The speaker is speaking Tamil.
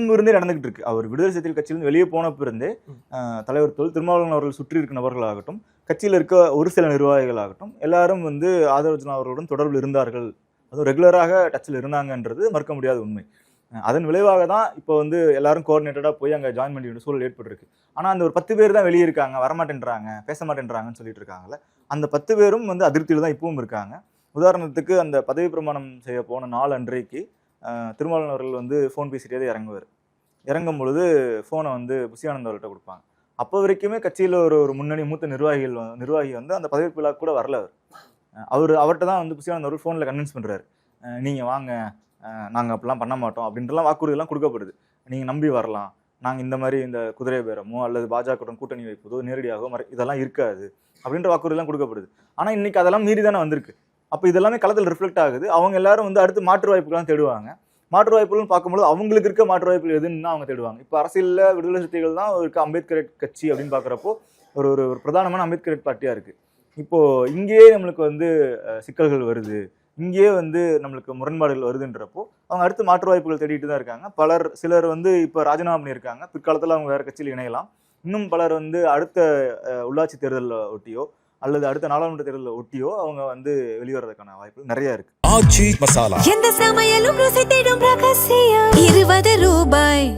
முன்பு இருந்தே நடந்துகிட்டு இருக்கு. அவர் விடுதலை சிறுத்தைகள் கட்சியிலிருந்து வெளியே போனப்ப இருந்தே தலைவர் திருமாவளவன் அவர்கள் சுற்றி இருக்க நபர்களாகட்டும், கட்சியில் இருக்க ஒரு சில நிர்வாகிகளாகட்டும் எல்லாரும் வந்து ஆதரவு அவர்களுடன் தொடர்பில் இருந்தார்கள். அதுவும் ரெகுலராக டச்சில் இருந்தாங்கன்றது மறுக்க முடியாத உண்மை. அதன் விளைவாக தான் இப்போ வந்து எல்லாரும் கோஆர்டினேட்டடாக போய் அங்கே ஜாயின் பண்ணி வேண்டிய சூழல் ஏற்பட்டிருக்கு. ஆனால் அந்த ஒரு 10 பேர் தான் வெளியே இருக்காங்க, வரமாட்டேன்றாங்க, பேச மாட்டேன்றாங்கன்னு சொல்லிட்டு இருக்காங்கல்ல, அந்த 10 பேரும் வந்து அதிருப்தியில் தான் இப்பவும் இருக்காங்க. உதாரணத்துக்கு அந்த பதவி பிரமாணம் செய்ய போன நாள் அன்றைக்கு திருமாவளவன் அவர்கள் வந்து ஃபோன் பேசிட்டே இறங்குவார். இறங்கும் பொழுது ஃபோனை வந்து புசியானந்த் அவர்கிட்ட கொடுப்பாங்க. அப்போ வரைக்குமே கட்சியில் ஒரு முன்னணி மூத்த நிர்வாகி வந்து அந்த பதவி விழா கூட வரல. அவர்கிட்ட தான் வந்து புசியானந்த் அவர்கள் ஃபோனில் கன்வின்ஸ் பண்ணுறாரு. நீங்கள் வாங்க, நாங்கள் அப்படிலாம் பண்ண மாட்டோம் அப்படின்றலாம் வாக்குறுதியெல்லாம் கொடுக்கப்படுது. நீங்கள் நம்பி வரலாம், நாங்கள் இந்த மாதிரி இந்த குதிரை பேரமோ அல்லது பாஜகவுடன் கூட்டணி வைப்பதோ நேரடியாகவோ இதெல்லாம் இருக்காது அப்படின்ற வாக்குறுதியெல்லாம் கொடுக்கப்படுது. ஆனால் இன்னைக்கு அதெல்லாம் மீறி தானே வந்திருக்கு. அப்போ இதெல்லாமே களத்தில் ரிஃப்ளெக்ட் ஆகுது. அவங்க எல்லாரும் வந்து அடுத்து மாற்று வாய்ப்புகள்லாம் தேடுவாங்க. மாற்று வாய்ப்புகள்னு பார்க்கும்போது அவங்களுக்கு இருக்க மாற்று வாய்ப்புகள் எதுன்னு அவங்க தேடுவாங்க. இப்போ அரசியலில் விடுதலை சிறுத்தைகள் தான் இருக்க அம்பேத்கர் கட்சி அப்படின்னு பார்க்குறப்போ ஒரு பிரதானமான அம்பேத்கர் பார்ட்டியாக இருக்குது. இப்போது இங்கேயே நம்மளுக்கு வந்து சிக்கல்கள் வருது, இங்கேயே வந்து நம்மளுக்கு முரண்பாடுகள் வருதுன்றப்போ அவங்க அடுத்து மாற்று வாய்ப்புகள் தேடிட்டு தான் இருக்காங்க. சிலர் வந்து இப்போ ராஜினாமா பண்ணியிருக்காங்க, பிற்காலத்தில் அவங்க வேறு கட்சியில் இணையலாம். இன்னும் பலர் வந்து அடுத்த உள்ளாட்சி தேர்தலில் ஒட்டியோ அல்லது அடுத்த நாடாளுமன்ற தேர்தலில் ஒட்டியோ அவங்க வந்து வெளிவரதுக்கான வாய்ப்புகள் நிறைய இருக்கு. ஆச்சி மசாலா, எந்த சமையலும் ருசி தேடும் ரகசியம், 20 ரூபாய்.